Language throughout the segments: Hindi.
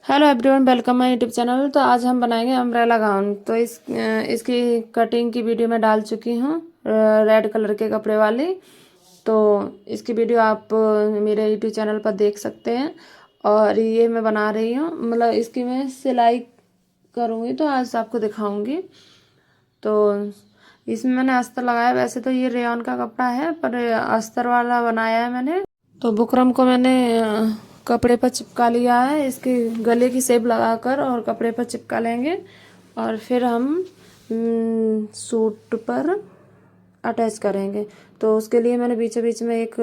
Hello everyone, welcome my YouTube channel. तो आज हम बनाएंगे अम्ब्रेला गाउन। तो इसकी कटिंग की वीडियो मैं डाल चुकी हूँ रेड कलर के कपड़े वाली। तो इसकी वीडियो आप मेरे यूट्यूब चैनल पर देख सकते हैं। और ये मैं बना रही हूँ, मतलब इसकी मैं सिलाई करूँगी तो आज आपको दिखाऊँगी। तो इसमें मैंने अस्तर लगाया। वैसे तो ये रेयॉन का कपड़ा है, पर अस्तर वाला बनाया है मैंने। तो बुकरम को मैंने कपड़े पर चिपका लिया है। इसके गले की शेप लगाकर और कपड़े पर चिपका लेंगे और फिर हम सूट पर अटैच करेंगे। तो उसके लिए मैंने बीच बीच में एक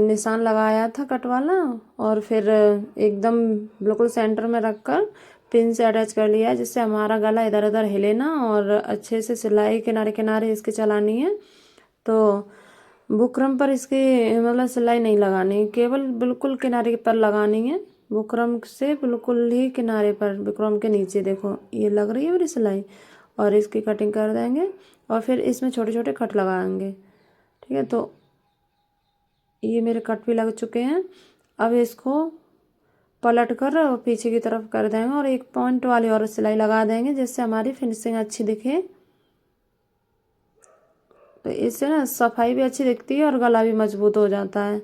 निशान लगाया था कट वाला, और फिर एकदम बिल्कुल सेंटर में रखकर पिन से अटैच कर लिया है, जिससे हमारा गला इधर उधर हिले ना, और अच्छे से सिलाई किनारे किनारे इसके चलानी है। तो बुकरम पर इसकी मतलब सिलाई नहीं लगानी, केवल बिल्कुल किनारे पर लगानी है। बुकरम से बिल्कुल ही किनारे पर, बुकरम के नीचे देखो ये लग रही है मेरी सिलाई। और इसकी कटिंग कर देंगे और फिर इसमें छोटे छोटे कट लगाएंगे। ठीक है, तो ये मेरे कट भी लग चुके हैं। अब इसको पलट कर और पीछे की तरफ कर देंगे और एक पॉइंट वाली और सिलाई लगा देंगे, जिससे हमारी फिनिशिंग अच्छी दिखे। तो इससे ना सफाई भी अच्छी दिखती है और गला भी मजबूत हो जाता है।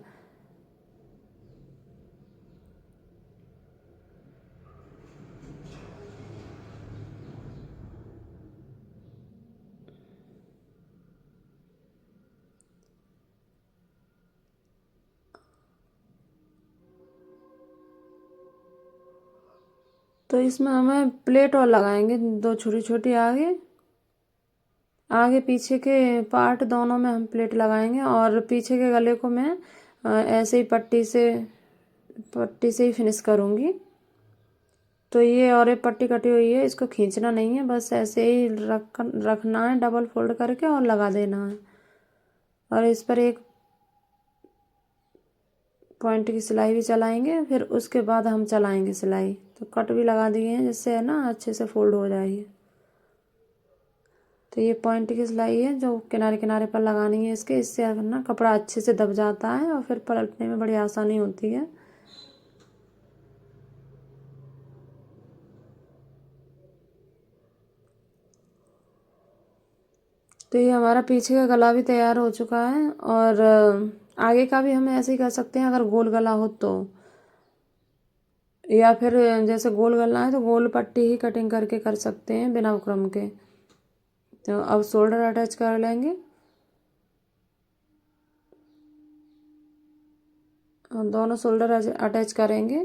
तो इसमें हमें प्लेट और लगाएंगे, दो छोटी छोटी आगे आगे पीछे के पार्ट दोनों में हम प्लेट लगाएंगे। और पीछे के गले को मैं ऐसे ही पट्टी से ही फिनिश करूँगी। तो ये और एक पट्टी कटी हुई है, इसको खींचना नहीं है, बस ऐसे ही रखना है डबल फोल्ड करके और लगा देना है। और इस पर एक पॉइंट की सिलाई भी चलाएंगे, फिर उसके बाद हम चलाएंगे सिलाई। तो कट भी लगा दिए हैं, जिससे है ना अच्छे से फोल्ड हो जाएगी। तो ये पॉइंट की सिलाई है जो किनारे किनारे पर लगानी है इसके, इससे ना कपड़ा अच्छे से दब जाता है और फिर पलटने में बड़ी आसानी होती है। तो ये हमारा पीछे का गला भी तैयार हो चुका है। और आगे का भी हम ऐसे ही कर सकते हैं अगर गोल गला हो तो, या फिर जैसे गोल गला है तो गोल पट्टी ही कटिंग करके कर सकते हैं बिना बुकरम के। तो अब शोल्डर अटैच कर लेंगे और दोनों शोल्डर अटैच करेंगे।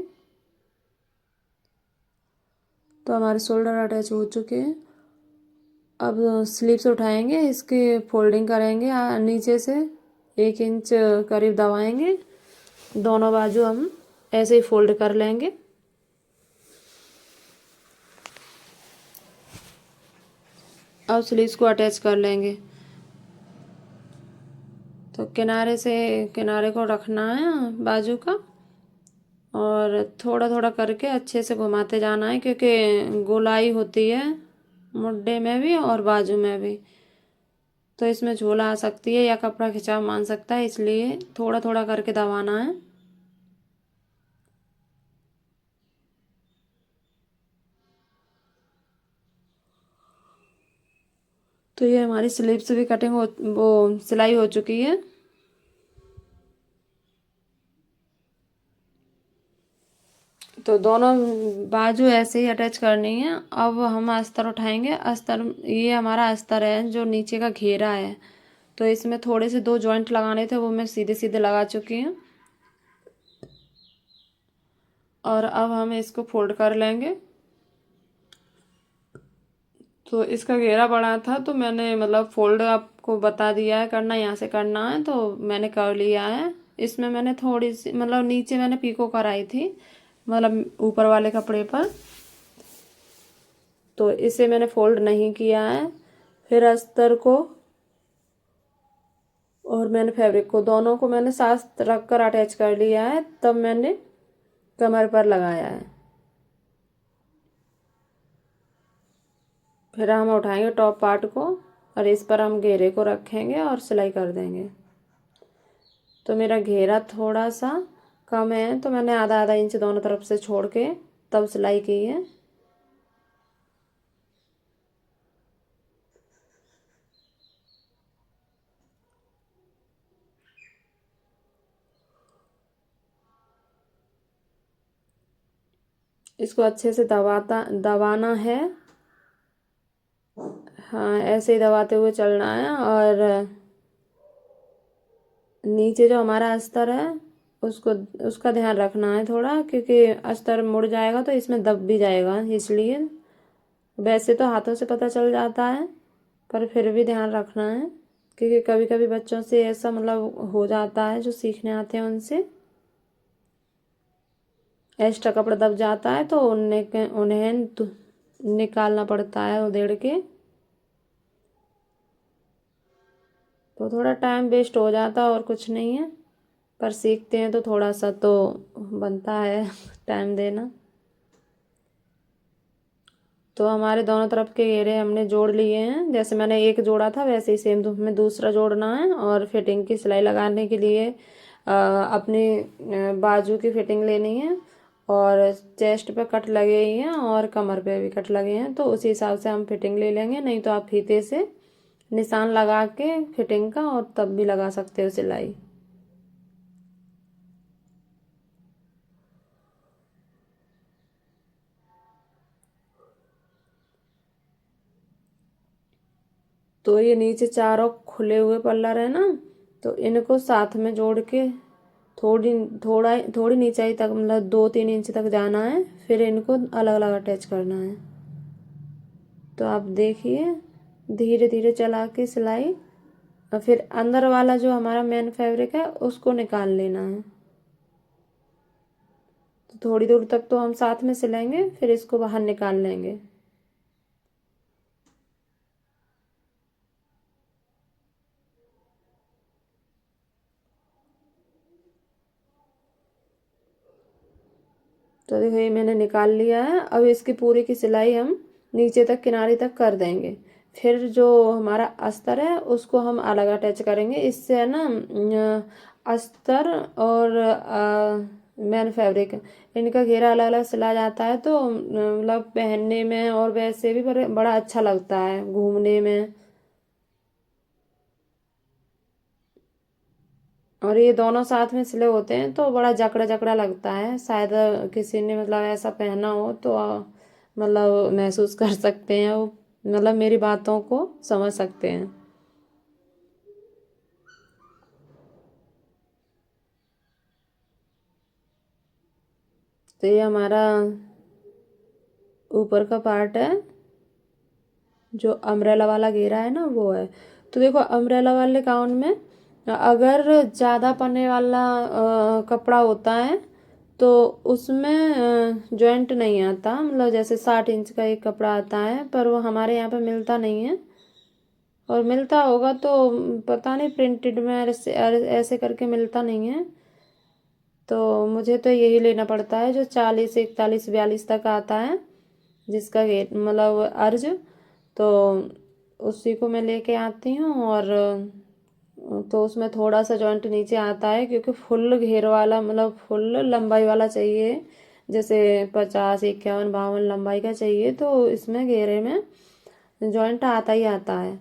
तो हमारे शोल्डर अटैच हो चुके हैं। अब स्लीव्स उठाएंगे, इसकी फोल्डिंग करेंगे नीचे से 1 इंच करीब दबाएंगे। दोनों बाजू हम ऐसे ही फोल्ड कर लेंगे। अब स्लीव्स को अटैच कर लेंगे। तो किनारे से किनारे को रखना है बाजू का, और थोड़ा थोड़ा करके अच्छे से घुमाते जाना है, क्योंकि गोलाई होती है मुड्ढे में भी और बाजू में भी। तो इसमें झोला आ सकती है या कपड़ा खिंचाव मान सकता है, इसलिए थोड़ा थोड़ा करके दबाना है। तो ये हमारी स्लीव्स भी कटिंग हो, वो सिलाई हो चुकी है। तो दोनों बाजू ऐसे ही अटैच करनी है। अब हम अस्तर उठाएंगे। अस्तर, ये हमारा अस्तर है जो नीचे का घेरा है। तो इसमें थोड़े से 2 जॉइंट लगाने थे, वो मैं सीधे सीधे लगा चुकी हूँ। और अब हम इसको फोल्ड कर लेंगे। तो इसका घेरा बड़ा था, तो मैंने मतलब फोल्ड आपको बता दिया है करना, यहाँ से करना है, तो मैंने कर लिया है। इसमें मैंने थोड़ी सी मतलब नीचे मैंने पीको कराई थी, मतलब ऊपर वाले कपड़े पर। तो इसे मैंने फोल्ड नहीं किया है। फिर अस्तर को और मैंने फैब्रिक को, दोनों को मैंने साथ रख कर अटैच कर लिया है, तब मैंने कमर पर लगाया है। फिर हम उठाएंगे टॉप पार्ट को और इस पर हम घेरे को रखेंगे और सिलाई कर देंगे। तो मेरा घेरा थोड़ा सा कम है, तो मैंने आधा आधा इंच दोनों तरफ से छोड़ के तब सिलाई की है। इसको अच्छे से दबाना है। हाँ, ऐसे ही दबाते हुए चलना है। और नीचे जो हमारा अस्तर है उसको उसका ध्यान रखना है थोड़ा, क्योंकि अस्तर मुड़ जाएगा तो इसमें दब भी जाएगा, इसलिए। वैसे तो हाथों से पता चल जाता है, पर फिर भी ध्यान रखना है, क्योंकि कभी कभी बच्चों से ऐसा मतलब हो जाता है, जो सीखने आते हैं उनसे एक्स्ट्रा कपड़ा दब जाता है तो उन्हें निकालना पड़ता है उधेड़ के। तो थोड़ा टाइम वेस्ट हो जाता है और कुछ नहीं है, पर सीखते हैं तो थोड़ा सा तो बनता है टाइम देना। तो हमारे दोनों तरफ के घेरे हमने जोड़ लिए हैं। जैसे मैंने एक जोड़ा था वैसे ही सेम हमें दूसरा जोड़ना है। और फिटिंग की सिलाई लगाने के लिए अपनी बाजू की फिटिंग लेनी है। और चेस्ट पे कट लगे ही हैं और कमर पे भी कट लगे हैं, तो उसी हिसाब से हम फिटिंग ले लेंगे। नहीं तो आप फीते से निशान लगा के फिटिंग का और तब भी लगा सकते हो सिलाई। तो ये नीचे चारों खुले हुए पल्लर है ना, तो इनको साथ में जोड़ के थोड़ी थोड़ी नीचाई तक, मतलब 2-3 इंच तक जाना है, फिर इनको अलग अलग अटैच करना है। तो आप देखिए, धीरे धीरे चला के सिलाई। और फिर अंदर वाला जो हमारा मेन फैब्रिक है उसको निकाल लेना है। तो थोड़ी दूर तक तो हम साथ में सिलेंगे, फिर इसको बाहर निकाल लेंगे। तो देखो ये मैंने निकाल लिया है। अब इसकी पूरी की सिलाई हम नीचे तक किनारे तक कर देंगे। फिर जो हमारा अस्तर है उसको हम अलग अटैच करेंगे। इससे है ना अस्तर और मैन फैब्रिक, इनका घेरा अलग अलग सिला जाता है, तो मतलब पहनने में और वैसे भी बड़ा अच्छा लगता है घूमने में। और ये दोनों साथ में सिले होते हैं तो बड़ा जकड़ा जकड़ा लगता है। शायद किसी ने मतलब ऐसा पहना हो तो मतलब महसूस कर सकते हैं वो, मतलब मेरी बातों को समझ सकते हैं। तो ये हमारा ऊपर का पार्ट है, जो अम्ब्रेला वाला घेरा है ना वो है। तो देखो अम्ब्रेला वाले गाउन में अगर ज़्यादा पन्ने वाला कपड़ा होता है तो उसमें जॉइंट नहीं आता, मतलब जैसे 60 इंच का एक कपड़ा आता है, पर वो हमारे यहाँ पे मिलता नहीं है। और मिलता होगा तो पता नहीं, प्रिंटेड में ऐसे ऐसे करके मिलता नहीं है। तो मुझे तो यही लेना पड़ता है जो 40, 41, 42 तक आता है, जिसका गेट मतलब अर्ज। तो उसी को मैं लेके आती हूँ। और तो उसमें थोड़ा सा जॉइंट नीचे आता है, क्योंकि फुल घेर वाला मतलब फुल लंबाई वाला चाहिए। जैसे 50, 51, 52 लंबाई का चाहिए, तो इसमें घेरे में जॉइंट आता ही आता है।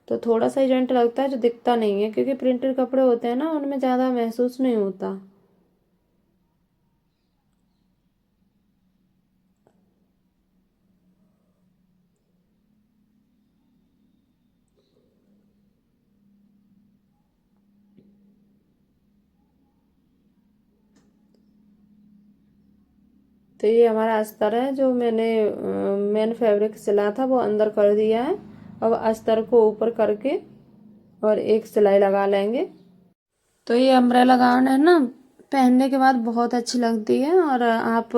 तो थोड़ा सा ही जॉइंट लगता है, जो दिखता नहीं है, क्योंकि प्रिंटेड कपड़े होते हैं ना उनमें ज़्यादा महसूस नहीं होता। तो ये हमारा अस्तर है, जो मैंने मेन फैब्रिक सिला था वो अंदर कर दिया है। अब अस्तर को ऊपर करके और एक सिलाई लगा लेंगे। तो ये अम्ब्रेला गाउन है ना, पहनने के बाद बहुत अच्छी लगती है। और आप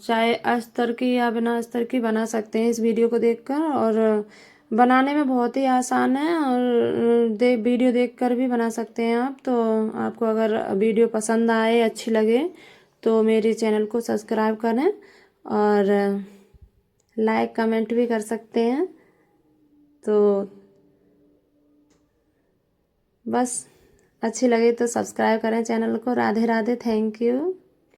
चाहे अस्तर की या बिना अस्तर की बना सकते हैं इस वीडियो को देखकर। और बनाने में बहुत ही आसान है, और वीडियो देखकर भी बना सकते हैं आप। तो आपको अगर वीडियो पसंद आए, अच्छी लगे, तो मेरे चैनल को सब्सक्राइब करें और लाइक कमेंट भी कर सकते हैं। तो बस अच्छी लगे तो सब्सक्राइब करें चैनल को। Radhe Radhe, thank you.